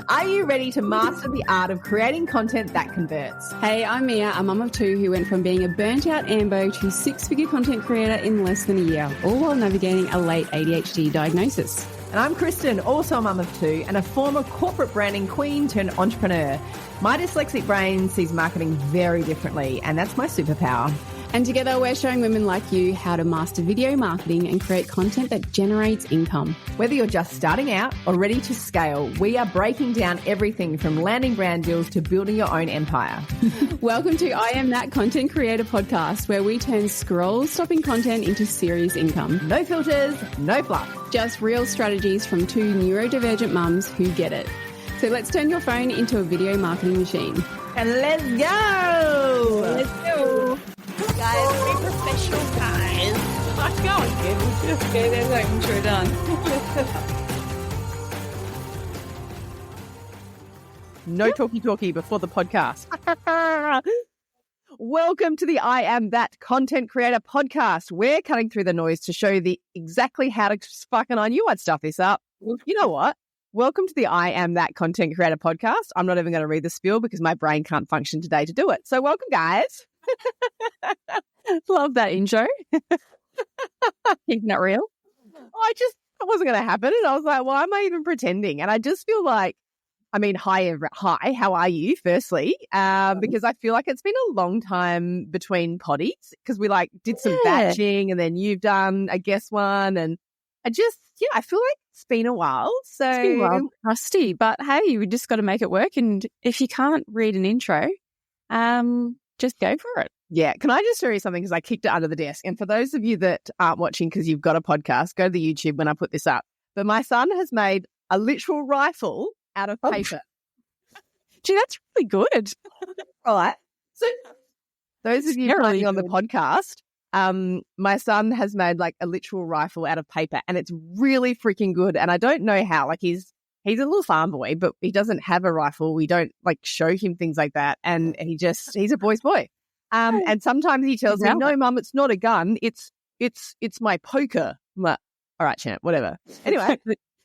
Are you ready to master the art of creating content that converts? Hey, I'm Mia, a mum of two who went from being a burnt-out Ambo to six-figure content creator in less than a year, all while navigating a late ADHD diagnosis. And I'm Kristen, also a mum of two and a former corporate branding queen turned entrepreneur. My dyslexic brain sees marketing very differently, and that's my superpower. And together we're showing women like you how to master video marketing and create content that generates income. Whether you're just starting out or ready to scale, we are breaking down everything from landing brand deals to building your own empire. Welcome to I Am That Content Creator podcast, where we turn scroll-stopping content into serious income. No filters, no fluff. Just real strategies from two neurodivergent mums who get it. So let's turn your phone into a video marketing machine. And let's go! Let's go! Guys, be professional, guys. I'm going. Okay, there's our intro done. No talkie before the podcast. Welcome to the I Am That Content Creator podcast. We're cutting through the noise to show you exactly how to fucking, I knew I'd stuff this up. You know what? Welcome to the I Am That Content Creator podcast. I'm not even going to read the spiel because my brain can't function today to do it. So welcome, guys. Love that intro. Keeping it real. It wasn't going to happen. And I was like, why am I even pretending? And I just feel like, hi, how are you, firstly? Because I feel like it's been a long time between potties because we did some batching and then you've done a guest one. And I feel like it's been a while. So it's been a while, rusty, but hey, we just got to make it work. And if you can't read an intro, just go for it. Yeah. Can I just show you something? Because I kicked it under the desk. And for those of you that aren't watching because you've got a podcast, go to the YouTube when I put this up. But my son has made a literal rifle out of paper. Gee, that's really good. Right. So those of you running on the podcast, my son has made a literal rifle out of paper and it's really freaking good. And I don't know how, he's a little farm boy, but he doesn't have a rifle. We don't show him things like that. And he's a boy's boy. And sometimes he tells me, no, Mum, it's not a gun. It's my poker. I'm like, all right, champ, whatever. Anyway.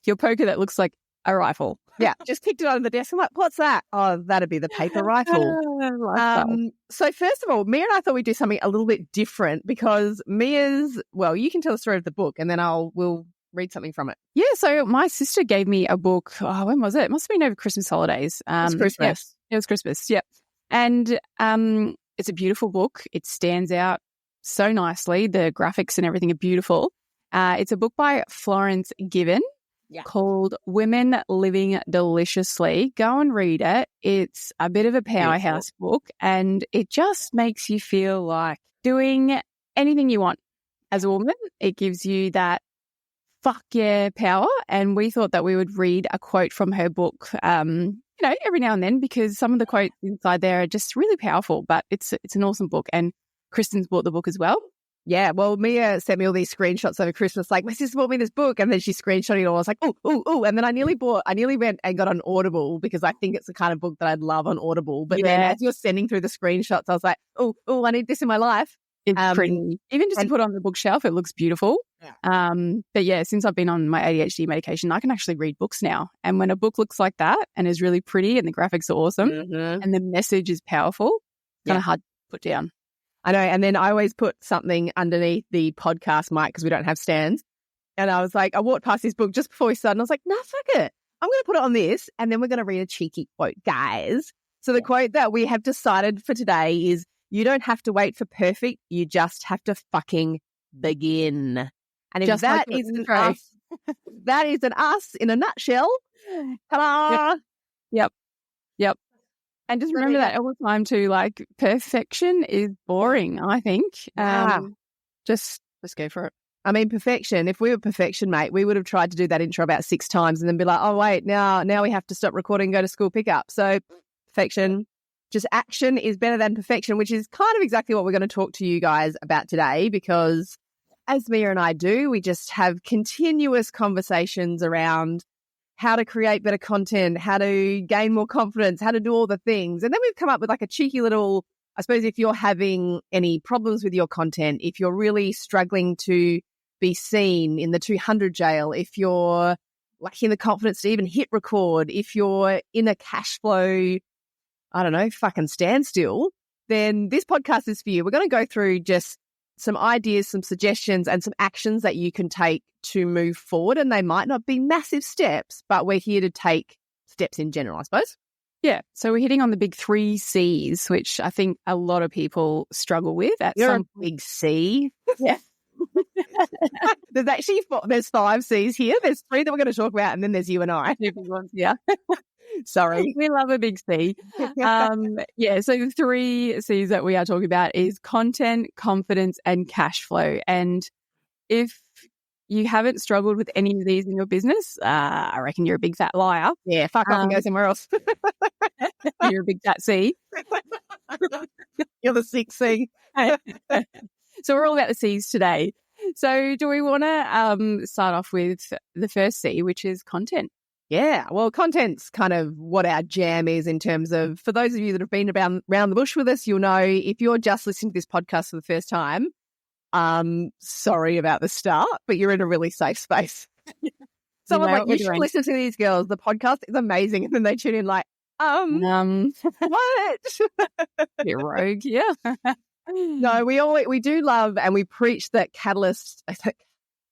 Your poker that looks like a rifle. Yeah. Just kicked it under the desk. I'm like, what's that? Oh, that'd be the paper rifle. So first of all, Mia and I thought we'd do something a little bit different because you can tell the story of the book and then we'll read something from it. Yeah. So my sister gave me a book. Oh, when was it? It must have been over Christmas holidays. It was Christmas. Yeah, it was Christmas. Yep. And it's a beautiful book. It stands out so nicely. The graphics and everything are beautiful. It's a book by Florence Given. Yeah. Called Women Living Deliciously. Go and read it. It's a bit of a powerhouse book and it just makes you feel like doing anything you want as a woman. It gives you that fuck yeah power. And we thought that we would read a quote from her book, every now and then because some of the quotes inside there are just really powerful, but it's an awesome book. And Kristen's bought the book as well. Yeah, well, Mia sent me all these screenshots over Christmas, my sister bought me this book, and then she screenshotted it all. I was like, ooh, and then I nearly went and got on Audible because I think it's the kind of book that I'd love on Audible. But then as you're sending through the screenshots, I was like, oh, I need this in my life. It's pretty. Even just to put on the bookshelf, it looks beautiful. Yeah. But yeah, since I've been on my ADHD medication, I can actually read books now. And when a book looks like that and is really pretty and the graphics are awesome and the message is powerful, kind of hard to put down. I know. And then I always put something underneath the podcast mic because we don't have stands. And I was like, I walked past this book just before we started and I was like, nah, fuck it. I'm going to put it on this and then we're going to read a cheeky quote, guys. So the quote that we have decided for today is, you don't have to wait for perfect. You just have to fucking begin. And if just that isn't us, that isn't us in a nutshell. Ta-da! Yep. And just remember that all the time too, perfection is boring, I think. Just go for it. I mean, perfection, if we were perfection, mate, we would have tried to do that intro about 6 times and then be like, oh, wait, now we have to stop recording and go to school pickup. So perfection, just action is better than perfection, which is kind of exactly what we're going to talk to you guys about today because as Mia and I do, we just have continuous conversations around how to create better content, how to gain more confidence, how to do all the things. And then we've come up with a cheeky little, I suppose if you're having any problems with your content, if you're really struggling to be seen in the 200 jail, if you're lacking the confidence to even hit record, if you're in a cash flow, I don't know, fucking standstill, then this podcast is for you. We're going to go through just some ideas, some suggestions, and some actions that you can take to move forward. And they might not be massive steps, but we're here to take steps in general, I suppose. Yeah. So we're hitting on the big 3 C's, which I think a lot of people struggle with at You're some a big C. Yeah. There's 5 C's here. There's 3 that we're going to talk about, and then there's you and I. Yeah. Sorry. We love a big C. So the 3 C's that we are talking about is content, confidence, and cash flow. And if you haven't struggled with any of these in your business, I reckon you're a big fat liar. Yeah, fuck off and go somewhere else. You're a big fat C. You're the 6th C. So we're all about the C's today. So do we want to start off with the first C, which is content? Yeah, well, content's kind of what our jam is in terms of, for those of you that have been around the bush with us, you'll know if you're just listening to this podcast for the first time, sorry about the start, but you're in a really safe space. Someone like, you should listen to these girls. The podcast is amazing. And then they tune in like, what? You're rogue, yeah. No, we do love and we preach that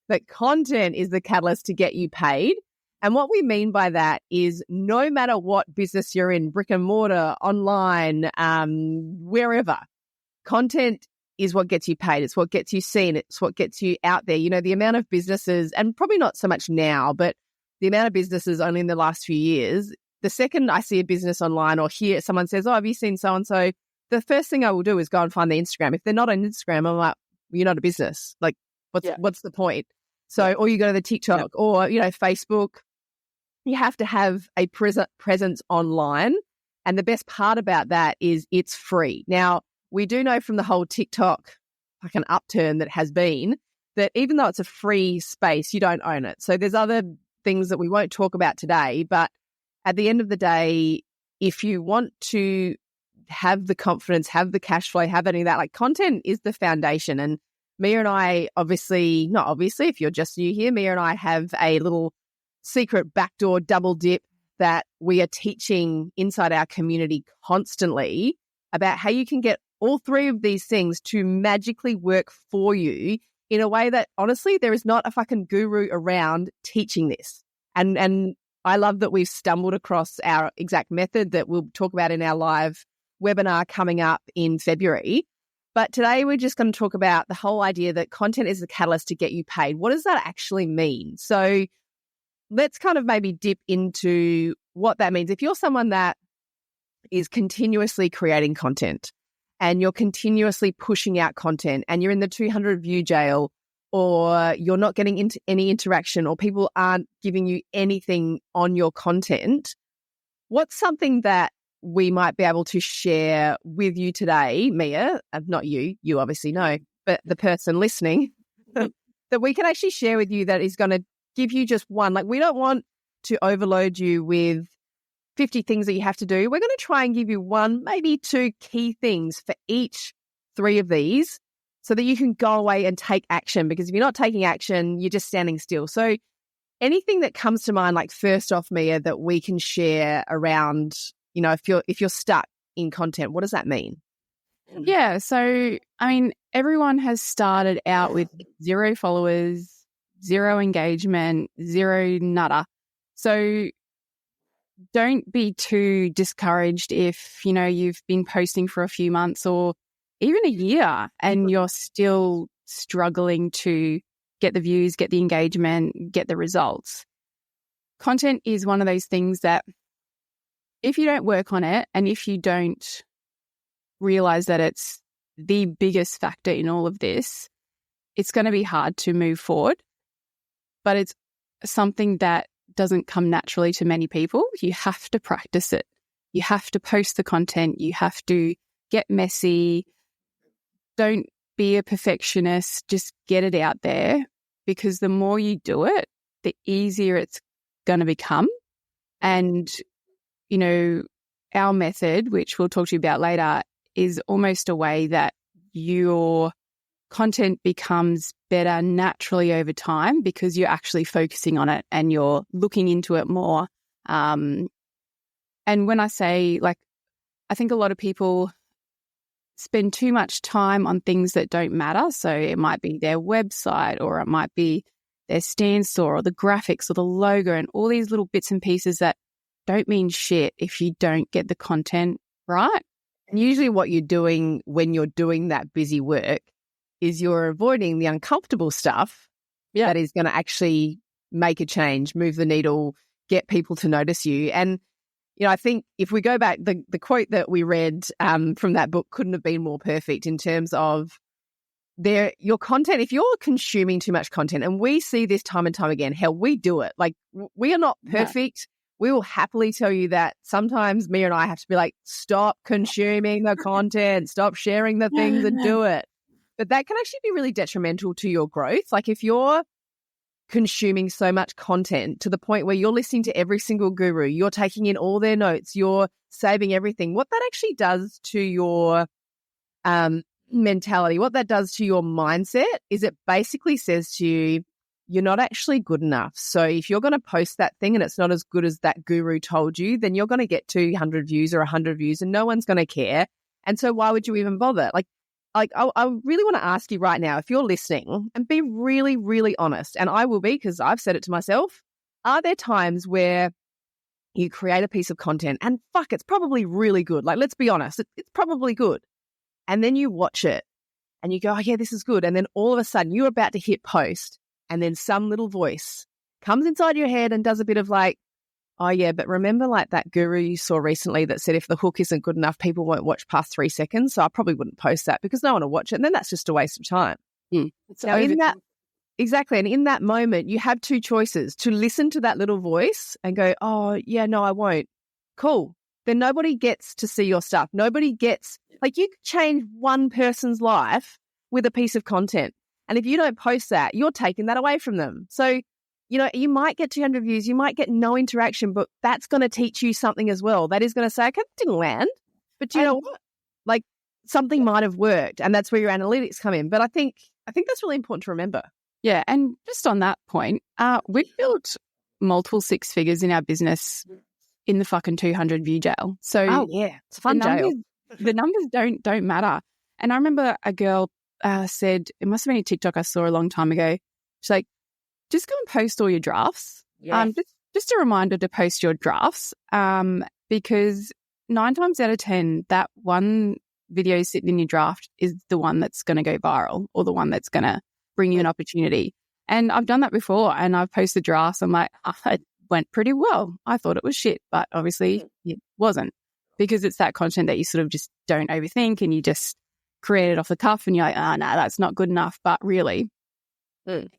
that content is the catalyst to get you paid. And what we mean by that is no matter what business you're in, brick and mortar, online, wherever, content is what gets you paid. It's what gets you seen. It's what gets you out there. You know, the amount of businesses, and probably not so much now, but the amount of businesses only in the last few years, the second I see a business online or hear someone says, oh, have you seen so-and-so? The first thing I will do is go and find their Instagram. If they're not on Instagram, I'm like, well, you're not a business. Like, what's the point? So, or you go to the TikTok or, Facebook. You have to have a presence online. And the best part about that is it's free. Now, we do know from the whole TikTok like an upturn that has been that even though it's a free space, you don't own it. So there's other things that we won't talk about today. But at the end of the day, if you want to have the confidence, have the cash flow, have any of that, like content is the foundation. And Mia and I, if you're just new here, Mia and I have a little secret backdoor double dip that we are teaching inside our community constantly about how you can get all 3 of these things to magically work for you in a way that honestly there is not a fucking guru around teaching this. And I love that we've stumbled across our exact method that we'll talk about in our live webinar coming up in February. But today we're just going to talk about the whole idea that content is the catalyst to get you paid. What does that actually mean? So let's kind of maybe dip into what that means. If you're someone that is continuously creating content and you're continuously pushing out content and you're in the 200 view jail, or you're not getting into any interaction, or people aren't giving you anything on your content, what's something that we might be able to share with you today, Mia, not you obviously know, but the person listening, that we can actually share with you that is going to give you just one. Like, we don't want to overload you with 50 things that you have to do. We're going to try and give you 1, maybe 2 key things for each 3 of these so that you can go away and take action, because if you're not taking action, you're just standing still. So anything that comes to mind, like first off, Mia, that we can share around, if you're stuck in content, what does that mean? Yeah. So, I mean, everyone has started out with 0 followers, 0 engagement, 0 nada. So don't be too discouraged if, you've been posting for a few months or even a year and you're still struggling to get the views, get the engagement, get the results. Content is one of those things that if you don't work on it and if you don't realize that it's the biggest factor in all of this, it's going to be hard to move forward. But it's something that doesn't come naturally to many people. You have to practice it. You have to post the content. You have to get messy. Don't be a perfectionist. Just get it out there, because the more you do it, the easier it's going to become. And, our method, which we'll talk to you about later, is almost a way that your content becomes better naturally over time because you're actually focusing on it and you're looking into it more. And when I say, like, I think a lot of people spend too much time on things that don't matter. So it might be their website, or it might be their stand store, or the graphics, or the logo, and all these little bits and pieces that don't mean shit if you don't get the content right. And usually what you're doing when you're doing that busy work is you're avoiding the uncomfortable stuff that is going to actually make a change, move the needle, get people to notice you. And, you know, I think if we go back, the quote that we read from that book couldn't have been more perfect in terms of your content. If you're consuming too much content, and we see this time and time again, hell, we do it. Like, we are not perfect. We will happily tell you that sometimes Mia and I have to be like, stop consuming the content, stop sharing the things and do it. But that can actually be really detrimental to your growth. Like, if you're consuming so much content to the point where you're listening to every single guru, you're taking in all their notes, you're saving everything, what that actually does to your mentality, what that does to your mindset is it basically says to you, you're not actually good enough. So if you're going to post that thing and it's not as good as that guru told you, then you're going to get 200 views or 100 views and no one's going to care. And so why would you even bother? Like I really want to ask you right now, if you're listening, and be really, really honest, and I will be because I've said it to myself, are there times where you create a piece of content and fuck, it's probably really good. Like, let's be honest, it's probably good. And then you watch it and you go, oh yeah, this is good. And then all of a sudden you're about to hit post and then some little voice comes inside your head and does a bit of like, oh yeah, but remember like that guru you saw recently that said if the hook isn't good enough, people won't watch past 3 seconds. So I probably wouldn't post that because no one will watch it. And then that's just a waste of time. Now exactly. And in that moment, you have two choices: to listen to that little voice and go, oh yeah, no, I won't. Cool. Then nobody gets to see your stuff. Nobody gets, like, you could change one person's life with a piece of content. And if you don't post that, you're taking that away from them. So, you know, you might get 200 views, you might get no interaction, but that's going to teach you something as well. That is going to say, okay, it didn't land, but you know what? Like, something might have worked, and that's where your analytics come in. But I think that's really important to remember. Yeah, and just on that point, we've built multiple 6 figures in our business in the fucking 200 view jail. So oh yeah, it's a fun jail. The numbers don't matter. And I remember a girl said, it must have been a TikTok I saw a long time ago. She's like, just go and post all your drafts. Yes. Just a reminder to post your drafts, because 9 times out of 10, that one video sitting in your draft is the one that's going to go viral or the one that's going to bring you an opportunity. And I've done that before, and I've posted drafts. I'm like, it went pretty well. I thought it was shit, but obviously it wasn't, because it's that content that you sort of just don't overthink and you just create it off the cuff and you're like, no, that's not good enough. But really, it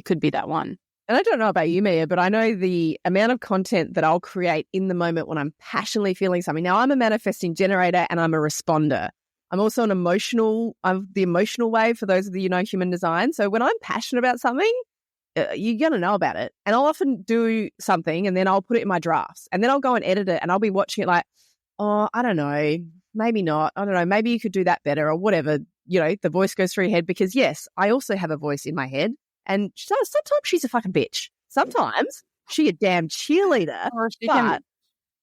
could be that one. And I don't know about you, Mia, but I know the amount of content that I'll create in the moment when I'm passionately feeling something. Now, I'm a manifesting generator and I'm a responder. I'm also I'm the emotional wave for those of you know human design. So when I'm passionate about something, you're going to know about it. And I'll often do something and then I'll put it in my drafts and then I'll go and edit it and I'll be watching it like, oh, I don't know, maybe not. I don't know, maybe you could do that better or whatever. You know, the voice goes through your head because, yes, I also have a voice in my head. And sometimes she's a fucking bitch. Sometimes she a damn cheerleader, but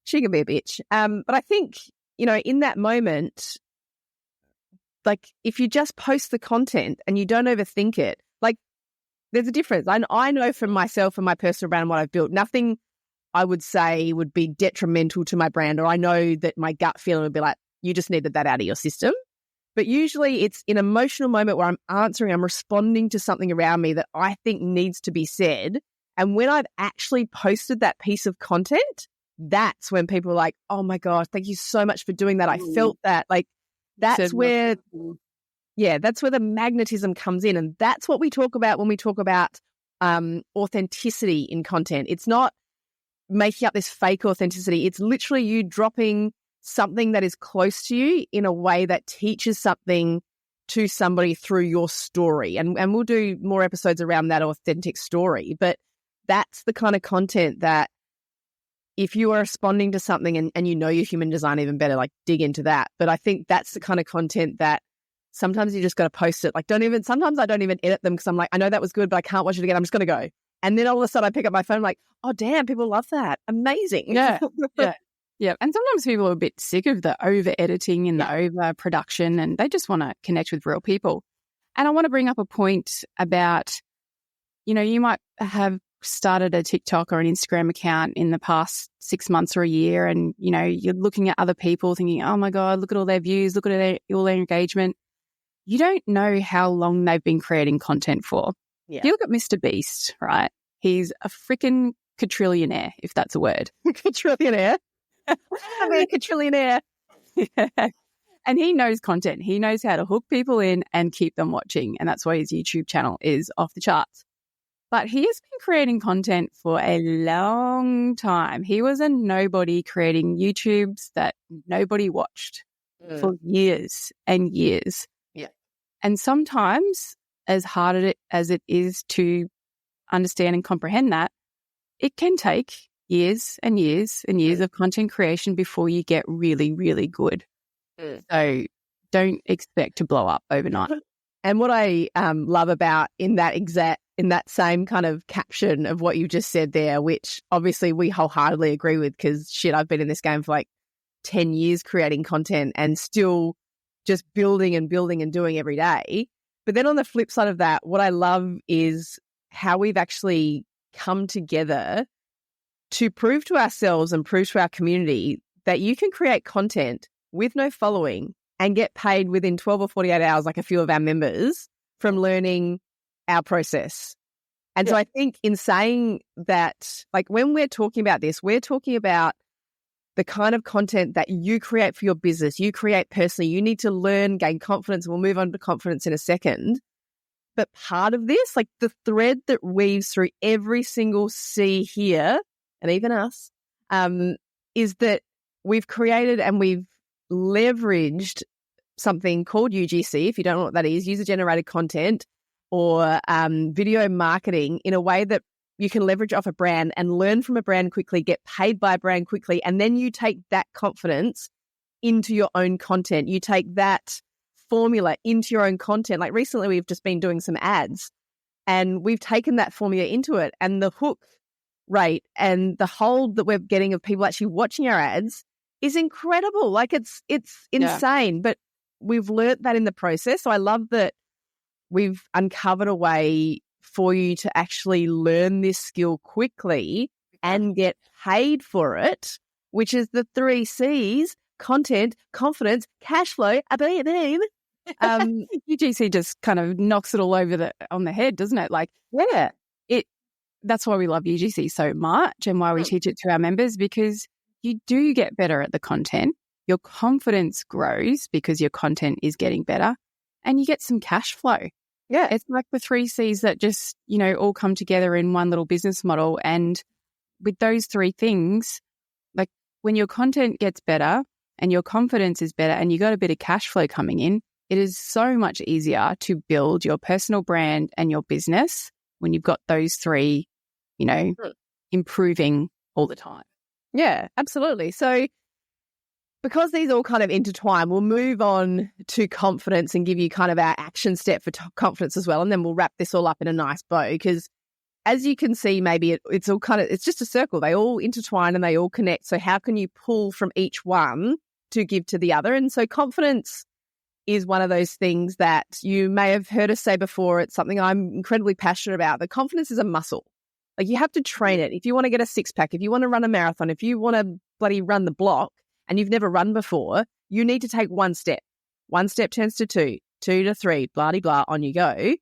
she can be a bitch. But I think, you know, in that moment, like if you just post the content and you don't overthink it, like there's a difference. I know from myself and my personal brand and what I've built, nothing I would say would be detrimental to my brand, or I know that my gut feeling would be like, you just needed that out of your system. But usually it's an emotional moment where I'm responding to something around me that I think needs to be said. And when I've actually posted that piece of content, that's when people are like, oh my gosh, thank you so much for doing that. I felt that. Like, that's where the magnetism comes in. And that's what we talk about when we talk about authenticity in content. It's not making up this fake authenticity. It's literally you dropping something that is close to you in a way that teaches something to somebody through your story. And we'll do more episodes around that authentic story. But that's the kind of content that if you are responding to something and you know your human design even better, like dig into that. But I think that's the kind of content that sometimes you just got to post it. Like sometimes I don't even edit them because I'm like, I know that was good, but I can't watch it again. I'm just going to go. And then all of a sudden I pick up my phone, I'm like, oh, damn, people love that. Amazing. Yeah. Yeah. Yeah. And sometimes people are a bit sick of the over editing and the over production, and they just want to connect with real people. And I want to bring up a point about, you might have started a TikTok or an Instagram account in the past 6 months or a year, and, you're looking at other people thinking, oh my God, look at all their views, look at all their engagement. You don't know how long they've been creating content for. Yeah. You look at Mr. Beast, right? He's a freaking quadrillionaire, if that's a word. Quadrillionaire? I'm a quadrillionaire. Yeah. And he knows content. He knows how to hook people in and keep them watching. And that's why his YouTube channel is off the charts. But he has been creating content for a long time. He was a nobody creating YouTubes that nobody watched for years and years. Yeah. And sometimes, as hard as it is to understand and comprehend that, it can take years and years and years of content creation before you get really, really good. So don't expect to blow up overnight. And what I love about in that same kind of caption of what you just said there, which obviously we wholeheartedly agree with, because I've been in this game for like 10 years creating content and still just building and building and doing every day. But then on the flip side of that, what I love is how we've actually come together to prove to ourselves and prove to our community that you can create content with no following and get paid within 12 or 48 hours, like a few of our members, from learning our process. And so I think in saying that, like when we're talking about this, we're talking about the kind of content that you create for your business, you create personally. You need to learn, gain confidence. We'll move on to confidence in a second. But part of this, like the thread that weaves through every single C here, and even us, is that we've created and we've leveraged something called UGC, if you don't know what that is, user-generated content, or video marketing, in a way that you can leverage off a brand and learn from a brand quickly, get paid by a brand quickly, and then you take that confidence into your own content. You take that formula into your own content. Like recently we've just been doing some ads and we've taken that formula into it, and the hook rate and the hold that we're getting of people actually watching our ads is incredible. Like it's insane, but we've learnt that in the process. So I love that we've uncovered a way for you to actually learn this skill quickly and get paid for it, which is the 3 C's: content, confidence, cash flow. UGC just kind of knocks it all over on the head, doesn't it? Like, yeah, that's why we love UGC so much and why we teach it to our members, because you do get better at the content. Your confidence grows because your content is getting better, and you get some cash flow. Yeah. It's like the 3 C's that just, all come together in one little business model. And with those 3 things, like when your content gets better and your confidence is better and you got a bit of cash flow coming in, it is so much easier to build your personal brand and your business when you've got those 3, improving all the time. Yeah, absolutely. So because these all kind of intertwine, we'll move on to confidence and give you kind of our action step for confidence as well. And then we'll wrap this all up in a nice bow, because as you can see, maybe it's all kind of, it's just a circle. They all intertwine and they all connect. So how can you pull from each one to give to the other? And so confidence is one of those things that you may have heard us say before. It's something I'm incredibly passionate about. The confidence is a muscle. Like you have to train it. If you want to get a 6-pack, if you want to run a marathon, if you want to bloody run the block and you've never run before, you need to take 1 step. 1 step turns to 2, 2 to 3, blah-de-blah, on you go.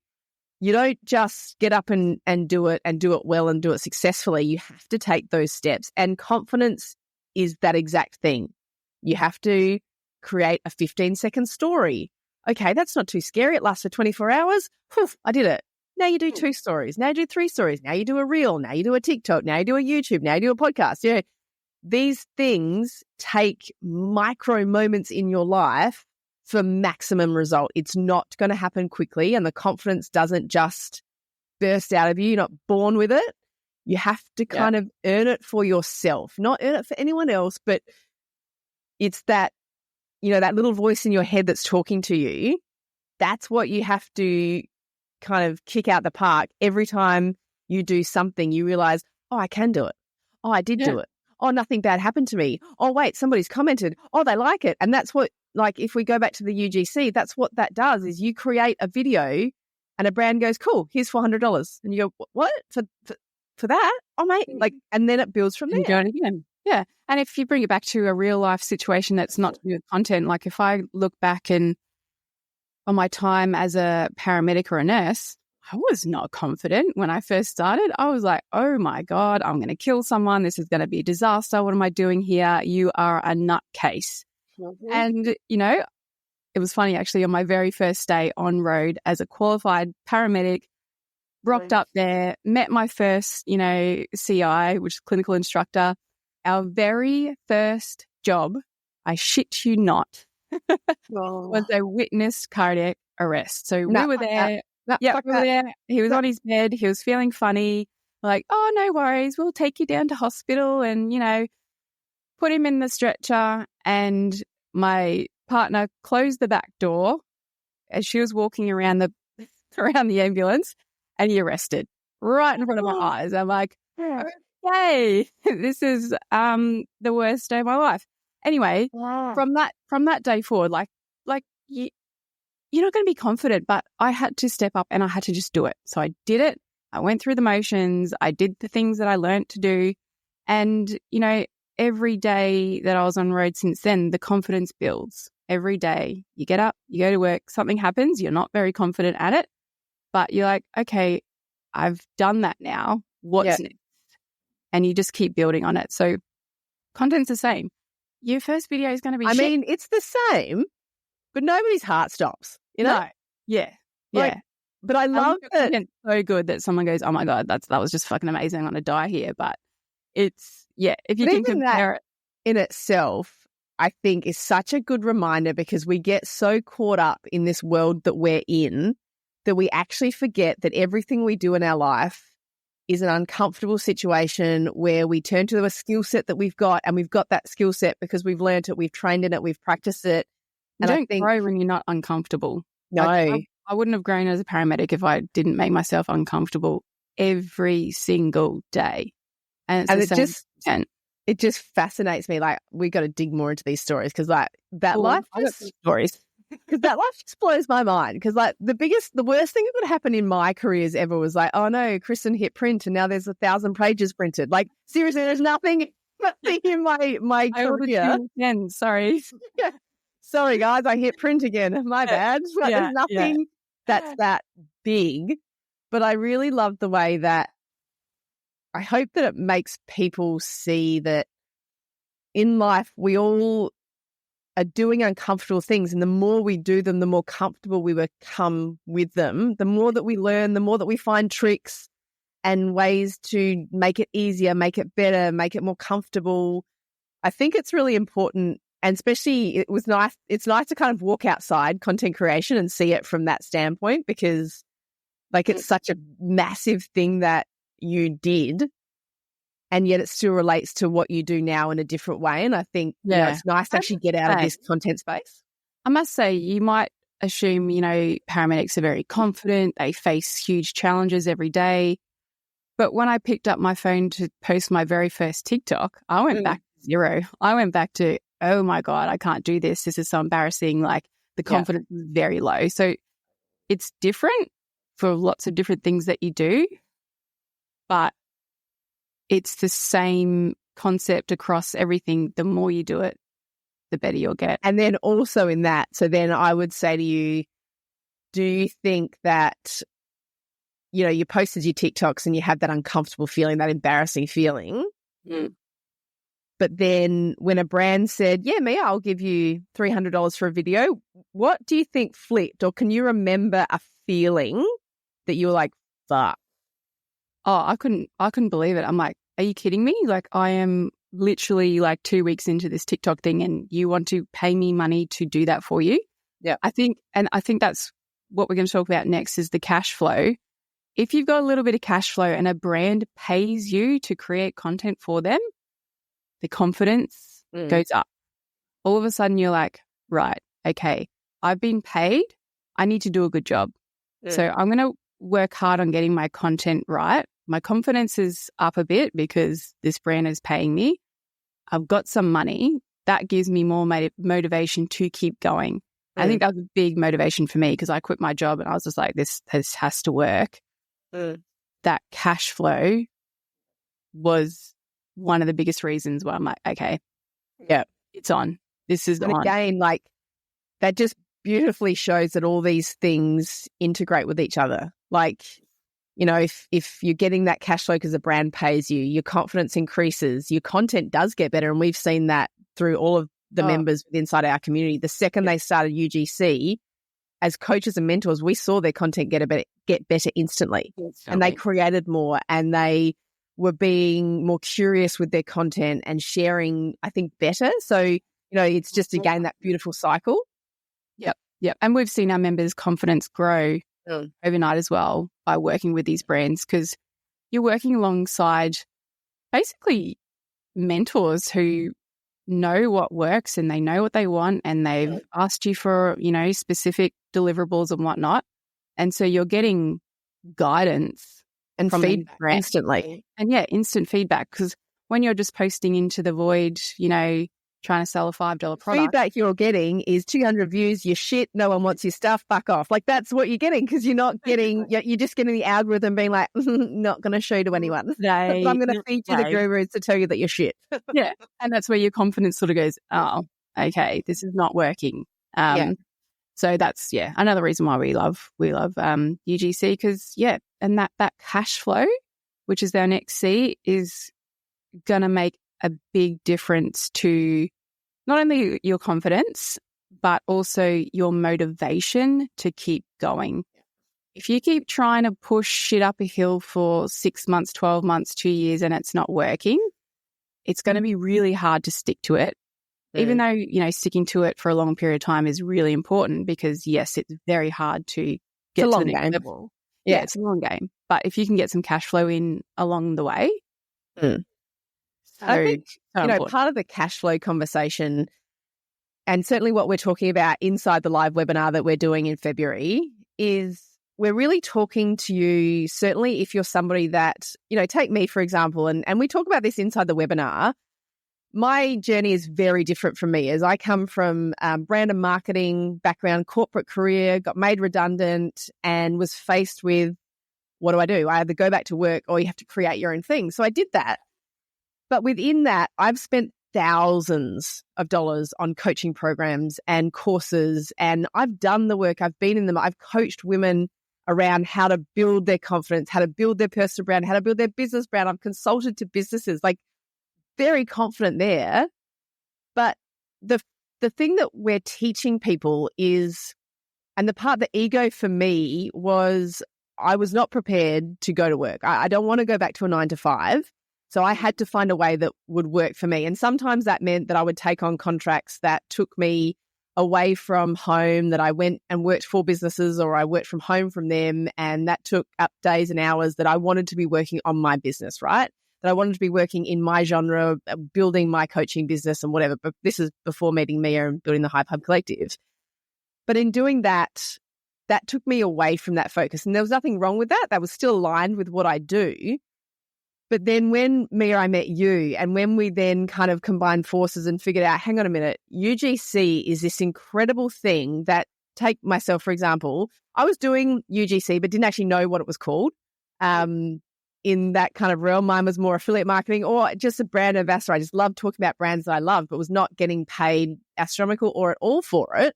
You don't just get up and do it well and do it successfully. You have to take those steps. And confidence is that exact thing. You have to create a 15-second story. Okay, that's not too scary. It lasts for 24 hours. Whew, I did it. Now you do 2 stories. Now you do 3 stories. Now you do a reel. Now you do a TikTok. Now you do a YouTube. Now you do a podcast. These things take micro moments in your life for maximum result. It's not going to happen quickly, and the confidence doesn't just burst out of you. You're not born with it. You have to kind of earn it for yourself, not earn it for anyone else, but it's that, that little voice in your head that's talking to you that's what you have to kind of kick out the park. Every time you do something, you realize, oh, I can do it. Oh, I did do it. Oh, nothing bad happened to me. Oh, wait, somebody's commented. Oh, they like it. And that's what, like, if we go back to the UGC, that's what that does is you create a video and a brand goes, cool, here's $400. And you go, what? For that? Oh, mate. Like, and then it builds from there. You do it again. Yeah. And if you bring it back to a real life situation that's not to do with content, like if I look back on my time as a paramedic or a nurse, I was not confident when I first started. I was like, oh my God, I'm going to kill someone. This is going to be a disaster. What am I doing here? You are a nutcase. Mm-hmm. And, you know, it was funny actually on my very first day on road as a qualified paramedic, rocked up there, met my first, you know, CI, which is clinical instructor. Our very first job, I shit you not, was a witnessed cardiac arrest. So we were there. We were there. He was on his bed. He was feeling funny. Like, oh, no worries. We'll take you down to hospital and, you know, put him in the stretcher. And my partner closed the back door as she was walking around the ambulance, and he arrested right in front of my eyes. I'm like, okay, this is the worst day of my life. Anyway, from that day forward, like you're not going to be confident, but I had to step up and I had to just do it. So I did it. I went through the motions. I did the things that I learned to do. And, you know, every day that I was on road since then, the confidence builds. Every day you get up, you go to work, something happens, you're not very confident at it, but you're like, okay, I've done that now. What's next? And you just keep building on it. So content's the same. Your first video is going to be shit. I mean, it's the same, but nobody's heart stops, you know? No. Yeah. Like, yeah. But I love that. It's so good that someone goes, oh my God, that was just fucking amazing. I'm going to die here. But it's, if you can compare it. In itself, I think is such a good reminder because we get so caught up in this world that we're in that we actually forget that everything we do in our life is an uncomfortable situation where we turn to a skill set that we've got, and we've got that skill set because we've learned it, we've trained in it, we've practiced it. And I don't grow when you're not uncomfortable. No. I wouldn't have grown as a paramedic if I didn't make myself uncomfortable every single day. And it just fascinates me. Like, we got to dig more into these stories because, like, that life stories. Because that life just blows my mind. Because, like, the worst thing that could happen in my careers ever was like, oh no, Kristen hit print and now there's 1,000 pages printed. Like, seriously, there's nothing in my career. Again, sorry. Sorry, guys, I hit print again. My bad. Like, there's nothing that's that big. But I really love the way that I hope that it makes people see that in life we all are doing uncomfortable things, and the more we do them, the more comfortable we become with them. The more that we learn, the more that we find tricks and ways to make it easier, make it better, make it more comfortable. I think it's really important, and especially it's nice to kind of walk outside content creation and see it from that standpoint, because like it's such a massive thing that you did, and yet it still relates to what you do now in a different way. And I think you know, it's nice to actually get out of this content space. I must say, you might assume, you know, paramedics are very confident. They face huge challenges every day. But when I picked up my phone to post my very first TikTok, I went back to zero. I went back to, oh my God, I can't do this. This is so embarrassing. Like, the confidence is very low. So it's different for lots of different things that you do, but it's the same concept across everything. The more you do it, the better you'll get. And then also in that, so then I would say to you, do you think that, you know, you posted your TikToks and you had that uncomfortable feeling, that embarrassing feeling, but then when a brand said, yeah, Mia, I'll give you $300 for a video, what do you think flipped? Or can you remember a feeling that you were like, fuck? Oh, I couldn't believe it. I'm like, are you kidding me? Like, I am literally like 2 weeks into this TikTok thing and you want to pay me money to do that for you? Yeah. I think that's what we're going to talk about next is the cash flow. If you've got a little bit of cash flow and a brand pays you to create content for them, the confidence goes up. All of a sudden you're like, right, okay, I've been paid I need to do a good job. So I'm going to work hard on getting my content right. My confidence is up a bit because this brand is paying me. I've got some money. That gives me more motivation to keep going. I think that was a big motivation for me because I quit my job and I was just like, this has to work. That cash flow was one of the biggest reasons why I'm like, okay, yeah, it's on. This is on. Again, like that just beautifully shows that all these things integrate with each other. Like, you know, if you're getting that cash flow because the brand pays you, your confidence increases, your content does get better. And we've seen that through all of the members inside our community. The second they started UGC, as coaches and mentors, we saw their content get better instantly. And they created more and they were being more curious with their content and sharing, I think, better. So, you know, it's just, again, that beautiful cycle. Yep. And we've seen our members' confidence grow overnight as well by working with these brands because you're working alongside basically mentors who know what works and they know what they want and they've asked you for, you know, specific deliverables and whatnot. And so you're getting guidance and from feedback instantly. And instant feedback because when you're just posting into the void, you know, trying to sell a $5 product. Feedback you're getting is 200 views, you're shit, no one wants your stuff, fuck off. Like that's what you're getting because you're not getting, you're just getting the algorithm being like, not going to show to anyone. I'm going to feed you the gurus to tell you that you're shit. Yeah. And that's where your confidence sort of goes, oh, okay, this is not working. So that's, another reason why we love UGC because, and that cash flow, which is our next C, is going to make a big difference to not only your confidence, but also your motivation to keep going. If you keep trying to push shit up a hill for 6 months, 12 months, 2 years, and it's not working, it's going to be really hard to stick to it. Even though, you know, sticking to it for a long period of time is really important because, yes, it's very hard to get to the next level. Yeah, it's a long game. But if you can get some cash flow in along the way, I think, you know, part of the cash flow conversation and certainly what we're talking about inside the live webinar that we're doing in February is we're really talking to you, certainly if you're somebody that, you know, take me, for example, and we talk about this inside the webinar. My journey is very different from me as I come from brand and marketing background, corporate career, got made redundant and was faced with, what do? I either go back to work or you have to create your own thing. So I did that. But within that, I've spent thousands of dollars on coaching programs and courses, and I've done the work. I've been in them. I've coached women around how to build their confidence, how to build their personal brand, how to build their business brand. I've consulted to businesses, like very confident there. But the thing that we're teaching people is, and the part, the ego for me was I was not prepared to go to work. I don't want to go back to a 9 to 5. So I had to find a way that would work for me. And sometimes that meant that I would take on contracts that took me away from home, that I went and worked for businesses or I worked from home from them. And that took up days and hours that I wanted to be working on my business, right? That I wanted to be working in my genre, building my coaching business and whatever. But this is before meeting Mia and building the Hype Hub Collective. But in doing that, that took me away from that focus. And there was nothing wrong with that. That was still aligned with what I do. But then when Mia, I met you, and when we then kind of combined forces and figured out, hang on a minute, UGC is this incredible thing that, take myself, for example, I was doing UGC, but didn't actually know what it was called. In that kind of realm, mine was more affiliate marketing or just a brand ambassador. I just loved talking about brands that I loved, but was not getting paid astronomical or at all for it.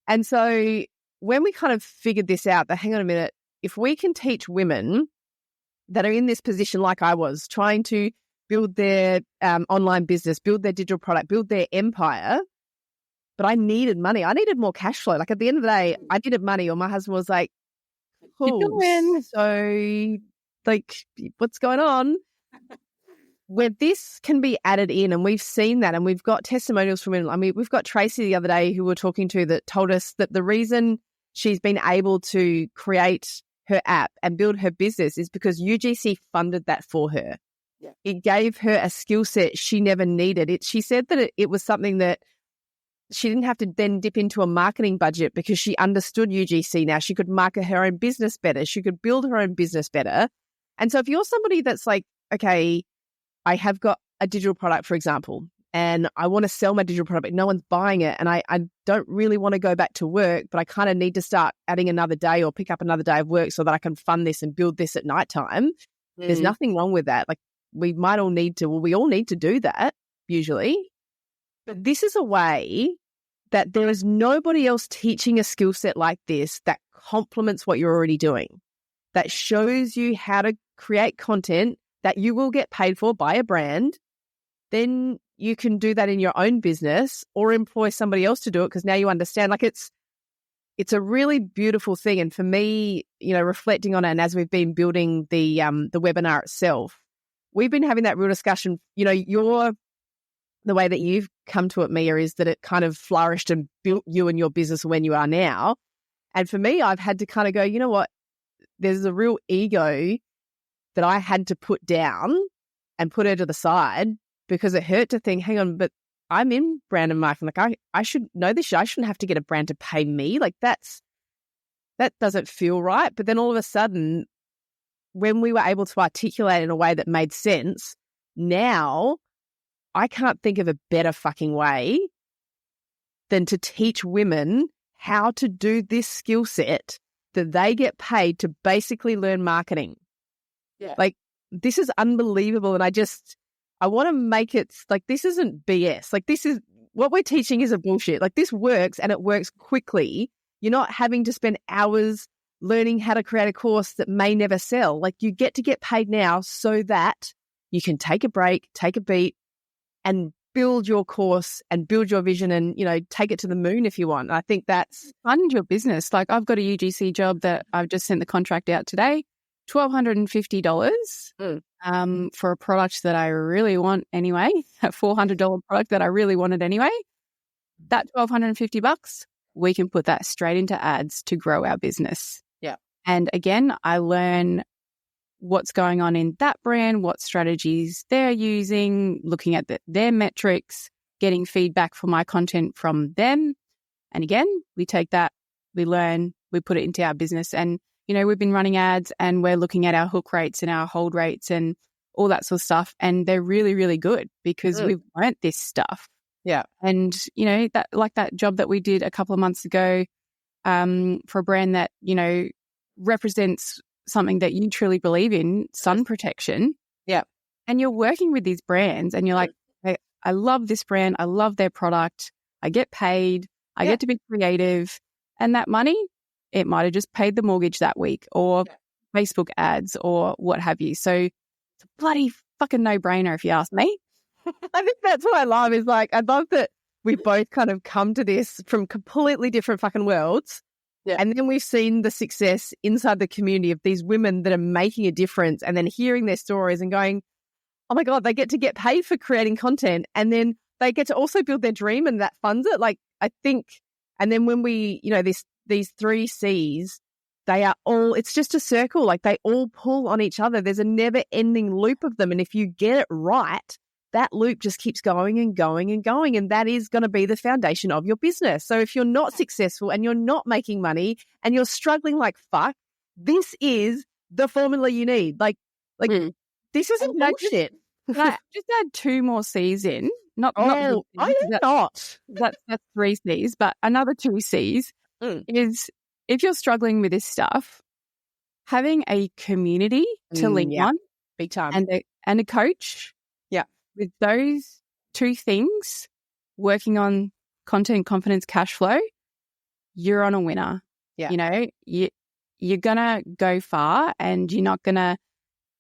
And so when we kind of figured this out, that hang on a minute, if we can teach women that are in this position like I was, trying to build their online business, build their digital product, build their empire, but I needed money. I needed more cash flow. Like at the end of the day, I needed money, or my husband was like, cool. So like, what's going on? Where this can be added in, and we've seen that, and we've got testimonials from women. I mean, we've got Tracy the other day who we're talking to that told us that the reason she's been able to create her app and build her business is because UGC funded that for her. Yeah. It gave her a skill set she never needed. She said that it was something that she didn't have to then dip into a marketing budget because she understood UGC now. She could market her own business better. She could build her own business better. And so if you're somebody that's like, okay, I have got a digital product, for example, and I want to sell my digital product, but no one's buying it. And I don't really want to go back to work, but I kind of need to start adding another day or pick up another day of work so that I can fund this and build this at nighttime. There's nothing wrong with that. Like we all need to do that usually. But this is a way that there is nobody else teaching a skill set like this that complements what you're already doing, that shows you how to create content that you will get paid for by a brand. Then you can do that in your own business or employ somebody else to do it because now you understand. Like it's a really beautiful thing. And for me, reflecting on it, and as we've been building the webinar itself, we've been having that real discussion. The way that you've come to it, Mia, is that it kind of flourished and built you and your business when you are now. And for me, I've had to kind of go, you know what? There's a real ego that I had to put down and put her to the side because it hurt to think, hang on, but I'm in brand and marketing. Like I should know this shit. I shouldn't have to get a brand to pay me. Like that doesn't feel right. But then all of a sudden, when we were able to articulate in a way that made sense, now I can't think of a better fucking way than to teach women how to do this skill set that they get paid to basically learn marketing. Yeah. Like this is unbelievable. And I want to make it like, this isn't BS. Like this is what we're teaching is a bullshit. Like this works and it works quickly. You're not having to spend hours learning how to create a course that may never sell. Like you get to get paid now so that you can take a break, take a beat, and build your course and build your vision and, take it to the moon if you want. I think that's fund your business. Like I've got a UGC job that I've just sent the contract out today, $1,250 for a product that I really want anyway, a $400 product that I really wanted anyway. That $1,250, we can put that straight into ads to grow our business. Yeah. And again, I learn what's going on in that brand, what strategies they're using, looking at their metrics, getting feedback for my content from them. And again, we take that, we learn, we put it into our business. And, we've been running ads and we're looking at our hook rates and our hold rates and all that sort of stuff. And they're really, really good because we've learnt this stuff. Yeah. And, that job that we did a couple of months ago for a brand that, represents something that you truly believe in, sun protection. Yeah. And you're working with these brands and you're like, hey, I love this brand. I love their product. I get paid. I get to be creative. And that money, it might have just paid the mortgage that week or Facebook ads or what have you. So it's a bloody fucking no-brainer if you ask me. I think that's what I love is like, I love that we both kind of come to this from completely different fucking worlds. Yeah. And then we've seen the success inside the community of these women that are making a difference and then hearing their stories and going, oh my God, they get to get paid for creating content and then they get to also build their dream and that funds it. Like I think, and then when we, these 3 C's, they are all, it's just a circle. Like they all pull on each other. There's a never ending loop of them. And if you get it right, that loop just keeps going and going and going. And that is going to be the foundation of your business. So if you're not successful and you're not making money and you're struggling like fuck, this is the formula you need. Like this isn't bullshit. Just add 2 more C's in. Not I am not. That's 3 C's, but another 2 C's is if you're struggling with this stuff, having a community to lean on, big time, and a coach. Yeah. With those 2 things, working on content, confidence, cash flow, you're on a winner. Yeah. You're going to go far and you're not going to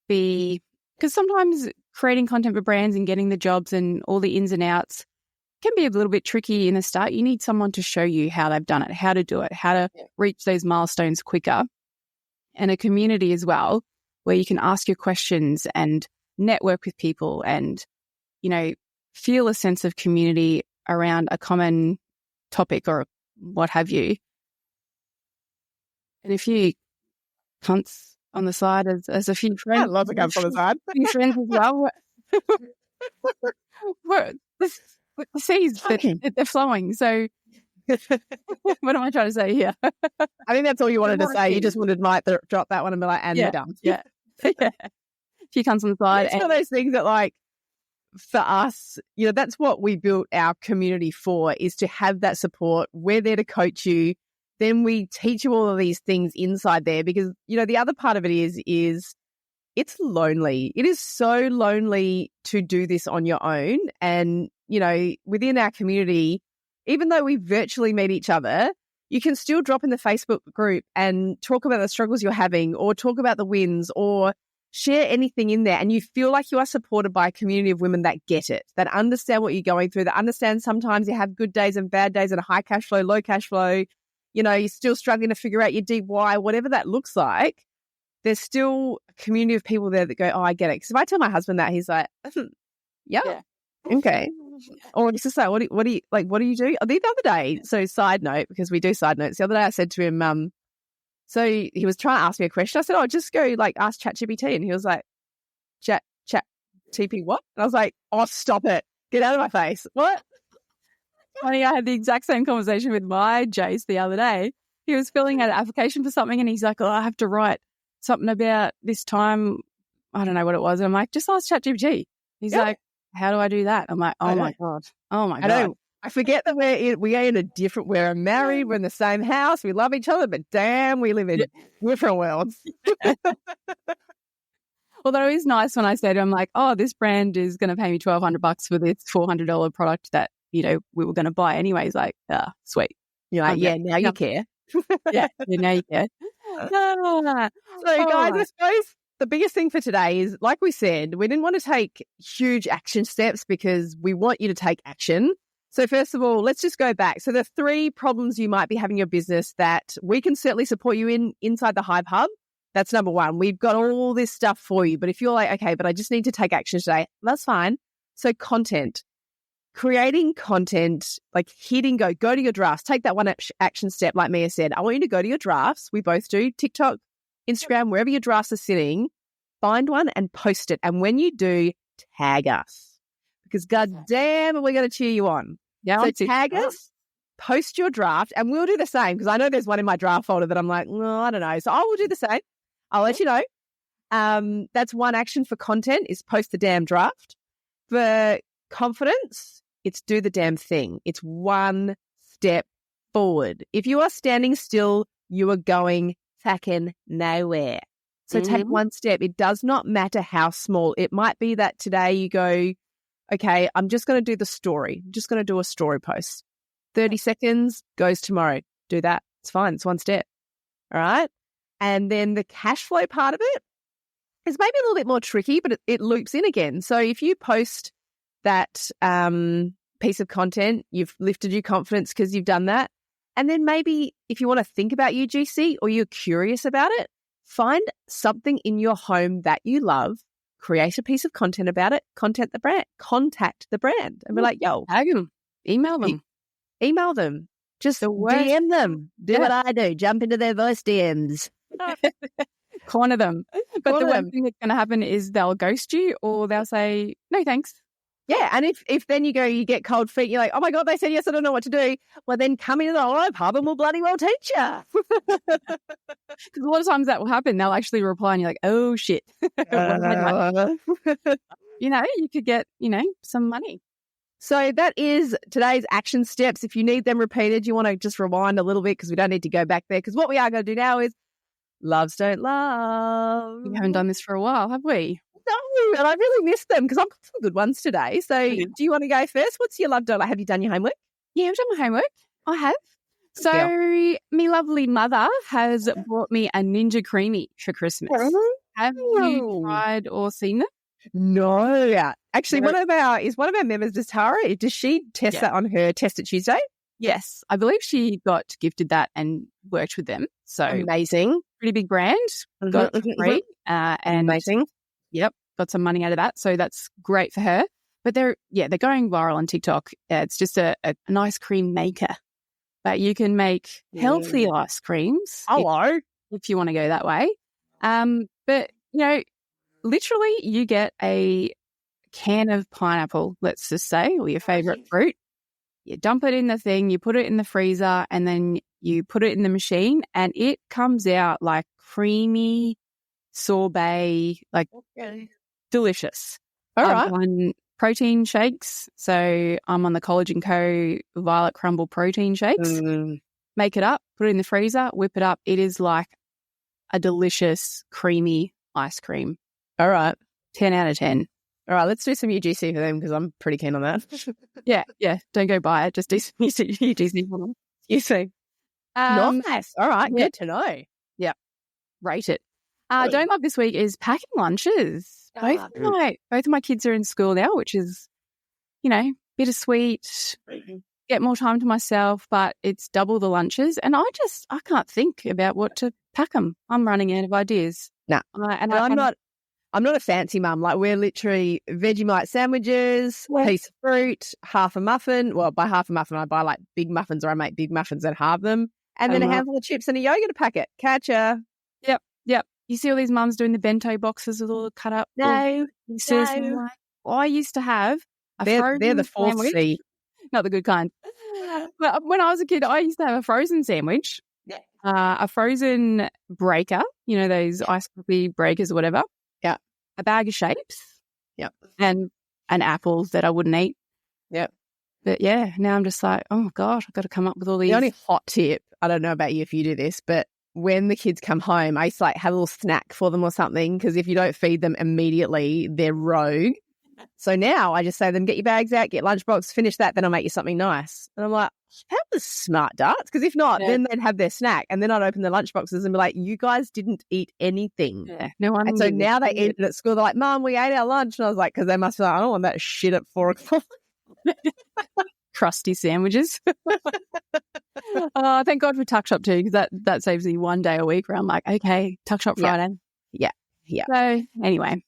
be, because sometimes creating content for brands and getting the jobs and all the ins and outs can be a little bit tricky in the start. You need someone to show you how they've done it, how to do it, how to reach those milestones quicker, and a community as well where you can ask your questions and network with people and, feel a sense of community around a common topic or what have you. And a few cunts on the side as a few friends. Lots of cunts on the side. A few friends as well. seeds, they're flowing. So what am I trying to say here? I think that's all you wanted to say. You just wanted might drop that one and be like, and we're done. Yeah. A few cunts on the side. It's one of those things that, like, for us, you know, that's what we built our community for, is to have that support. We're there to coach you. Then we teach you all of these things inside there because, you know, the other part of it is it's lonely. It is so lonely to do this on your own. And, you know, within our community, even though we virtually meet each other, you can still drop in the Facebook group and talk about the struggles you're having or talk about the wins or share anything in there. And you feel like you are supported by a community of women that get it, that understand what you're going through, that understand sometimes you have good days and bad days and a high cash flow, low cash flow. You know, you're still struggling to figure out your deep why, whatever that looks like. There's still a community of people there that go, oh, I get it. Because if I tell my husband that, he's like, yeah. Okay. Or it's just like, what do you do? The other day, so side note, because we do side notes, the other day I said to him, so he was trying to ask me a question. I said, just go like ask ChatGPT. And he was like, Chat TP what? And I was like, oh, stop it. Get out of my face. What? Funny, I had the exact same conversation with my Jace the other day. He was filling out an application for something and he's like, I have to write something about this time. I don't know what it was. And I'm like, just ask ChatGPT. He's like, how do I do that? I'm like, oh my God. I forget that we're married, we're in the same house, we love each other, but damn, we live in different worlds. Although it is nice when I say to him, like, oh, this brand is going to pay me $1,200 for this $400 product that, you know, we were going to buy anyway. He's like, sweet. You're like, now you care. Now you care. So guys, I suppose the biggest thing for today is, like we said, we didn't want to take huge action steps because we want you to take action. So first of all, let's just go back. So the 3 problems you might be having in your business that we can certainly support you in inside the Hive Hub. That's number 1. We've got all this stuff for you. But if you're like, okay, but I just need to take action today, that's fine. So content. Creating content, like hitting go to your drafts. Take that one action step, like Mia said. I want you to go to your drafts. We both do. TikTok, Instagram, wherever your drafts are sitting, find one and post it. And when you do, tag us. Because goddamn, are we going to cheer you on? Yeah, so tag us, post your draft, and we'll do the same. Because I know there's one in my draft folder that I'm like, I don't know. So I will do the same. I'll let you know. That's one action for content, is post the damn draft. For confidence, it's do the damn thing. It's one step forward. If you are standing still, you are going fucking nowhere. So take one step. It does not matter how small. It might be that today you go, okay, I'm just going to do the story. I'm just going to do a story post. 30 seconds goes tomorrow. Do that. It's fine. It's one step. All right. And then the cash flow part of it is maybe a little bit more tricky, but it loops in again. So if you post that piece of content, you've lifted your confidence because you've done that. And then maybe if you want to think about UGC or you're curious about it, find something in your home that you love, create a piece of content about it, contact the brand and be like, yo, tag them, email them, just DM them, do what I do, jump into their voice DMs. Corner them. But the one thing that's going to happen is they'll ghost you or they'll say, no, thanks. Yeah, and if then you get cold feet, you're like, oh my God, they said yes, I don't know what to do. Well, then come into the Hive Hub and we'll bloody well teach you. Because a lot of times that will happen. They'll actually reply and you're like, oh shit. You could get, some money. So that is today's action steps. If you need them repeated, you want to just rewind a little bit because we don't need to go back there. Because what we are going to do now is loves don't love. We haven't done this for a while, have we? No, and I really missed them because I've got some good ones today. So do you want to go first? What's your love don't like? Have you done your homework? Yeah, I've done my homework. I have. So me lovely mother has brought me a Ninja Creamy for Christmas. Have you tried or seen them? No. Actually, one of our members, Tara, does she test that on her Test It Tuesday? Yes. I believe she got gifted that and worked with them. So amazing. Pretty big brand. Got it free. And amazing. Yep. Got some money out of that. So that's great for her. But they're going viral on TikTok. It's just a nice cream maker. But you can make healthy ice creams. Hello. If you want to go that way. But, literally you get a can of pineapple, let's just say, or your favorite fruit. You dump it in the thing, you put it in the freezer, and then you put it in the machine, and it comes out like creamy sorbet, like delicious. All I've right. done protein shakes. So I'm on the College & Co. Violet Crumble protein shakes. Make it up, put it in the freezer, whip it up. It is like a delicious, creamy ice cream. All right. 10 out of 10. All right, let's do some UGC for them because I'm pretty keen on that. Yeah. Don't go buy it. Just do some UGC for them. UGC. Nice. All right, good to know. Yeah. Rate it. Don't love this week is packing lunches. Both of my kids are in school now, which is, bittersweet. Get more time to myself, but it's double the lunches, and I can't think about what to pack them. I'm running out of ideas. No, I'm not a fancy mum. Like, we're literally Vegemite sandwiches, piece of fruit, half a muffin. Well, by half a muffin, I buy like big muffins, or I make big muffins and halve them, and then a handful of chips and a yogurt packet. Catcha. Yep. You see all these mums doing the bento boxes with all the cut up pieces. No. I used to have they're the fourth sandwich. C. Not the good kind. But when I was a kid, I used to have a frozen sandwich, a frozen breaker, those ice coffee breakers or whatever. Yeah. A bag of shapes. Yep. And apples that I wouldn't eat. Yep. But yeah, now I'm just like, oh gosh, I've got to come up with all these. The only hot tip, I don't know about you if you do this, but when the kids come home, I used to have a little snack for them or something, because if you don't feed them immediately, they're rogue. So now I just say to them, get your bags out, get lunchbox, finish that, then I'll make you something nice. And I'm like, that was smart, darts, because if not, then they'd have their snack, and then I'd open the lunchboxes and be like, you guys didn't eat anything. Yeah, no one. And so now they eat it at school. They're like, Mum, we ate our lunch. And I was like, because they must be like, I don't want that shit at 4 o'clock. Crusty sandwiches. Thank God for Tuck Shop too, because that saves me one day a week where I'm like, okay, Tuck Shop Friday. Yeah. So anyway,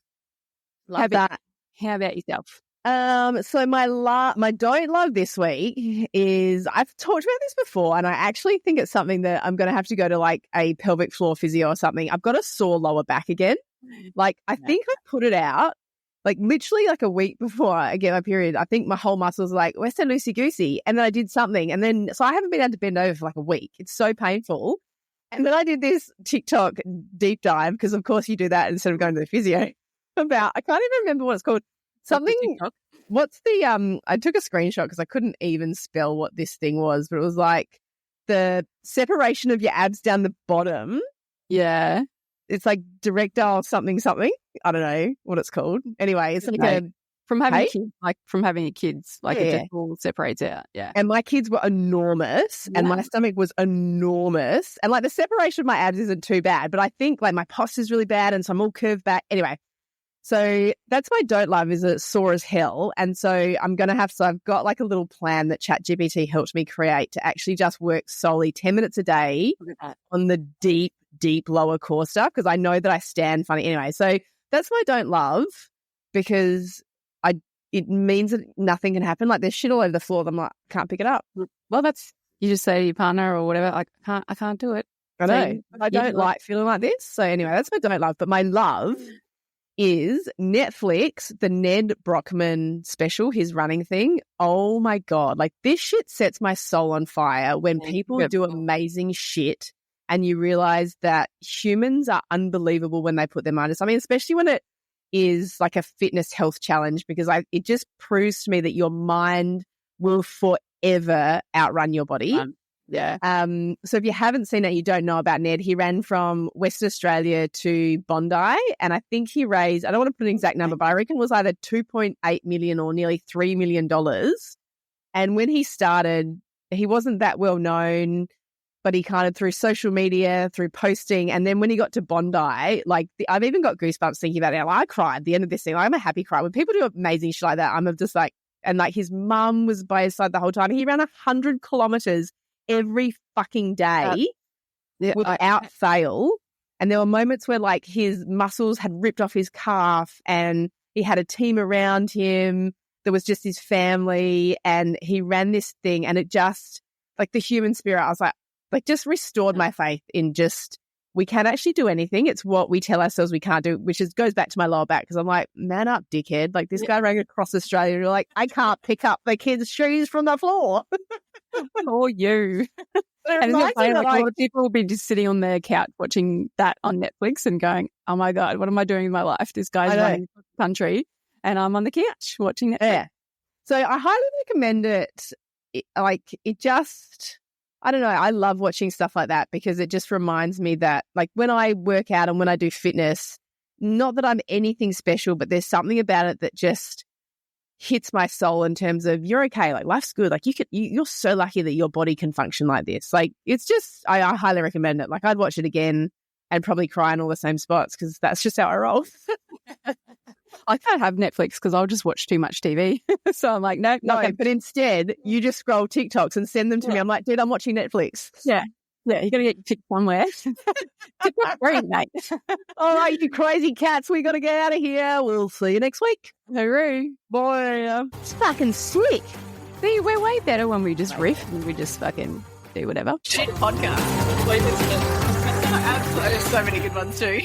Love that. How about yourself? So my don't love this week is, I've talked about this before, and I actually think it's something that I'm going to have to go to like a pelvic floor physio or something. I've got a sore lower back again. Like, I think I put it out like literally like a week before I get my period. I think my whole muscles are like, where's that loosey-goosey? And then I did something, and then so I haven't been able to bend over for like a week. It's so painful. And then I did this TikTok deep dive, because of course you do that instead of going to the physio, about, I can't even remember what it's called. Something, what's the, I took a screenshot because I couldn't even spell what this thing was, but it was like the separation of your abs down the bottom. Yeah. It's like directile something. I don't know what it's called. Anyway, it's like from having kids, it just all separates out. Yeah. And my kids were enormous, and my stomach was enormous, and like the separation of my abs isn't too bad, but I think like my posture's really bad, and so I'm all curved back. Anyway, so that's my don't love, is it's sore as hell. And so I've got like a little plan that ChatGPT helped me create to actually just work solely 10 minutes a day on the deep lower core stuff, because I know that I stand funny anyway. So that's my don't love, because it means that nothing can happen. Like, there's shit all over the floor that I'm like, can't pick it up. Well, you just say to your partner or whatever, I can't do it. I know. I don't like feeling like this. So anyway, that's my don't love. But my love is Netflix, the Ned Brockman special, his running thing. Oh my God. Like, this shit sets my soul on fire when people do amazing shit and you realize that humans are unbelievable when they put their mind to something, especially when it is like a fitness health challenge, because it just proves to me that your mind will forever outrun your body. So if you haven't seen it, you don't know about Ned. He ran from Western Australia to Bondi, and I think he raised, I don't want to put an exact number, but I reckon it was either $2.8 million or nearly $3 million. And when he started, he wasn't that well known, but he kind of, through social media, through posting, and then when he got to Bondi, like, I've even got goosebumps thinking about it. I cried at the end of this thing. I'm a happy cry. When people do amazing shit like that, I'm just like, and like, his mum was by his side the whole time. He ran 100 kilometers every fucking day without fail. And there were moments where like his muscles had ripped off his calf, and he had a team around him. There was just his family, and he ran this thing, and it just, like, the human spirit, I was like just restored my faith in just we can actually do anything. It's what we tell ourselves we can't do, which goes back to my lower back because I'm like, man up, dickhead. Like this guy ran across Australia and you're like, I can't pick up the kids' shoes from the floor. Or you. And isn't it funny, like, a lot of people will be just sitting on their couch watching that on Netflix and going, oh my God, what am I doing with my life? This guy's running the country and I'm on the couch watching Netflix. Yeah. So I highly recommend it. It just, I don't know, I love watching stuff like that because it just reminds me that, like, when I work out and when I do fitness, not that I'm anything special, but there's something about it that just hits my soul in terms of you're okay, like life's good, like you're so lucky that your body can function like this. Like it's just, I highly recommend it. Like I'd watch it again and probably cry in all the same spots because that's just how I roll. I can't have Netflix because I'll just watch too much TV. So I'm like, no. But instead you just scroll TikToks and send them to me. I'm like, dude, I'm watching Netflix. Yeah, you got to get your tick somewhere. TikTok's great, mate. All right, you crazy cats, we got to get out of here. We'll see you next week. Hooroo. Bye. It's fucking sick. See, we're way better when we just riff and we just fucking do whatever. Shit podcast. There's so many good ones too.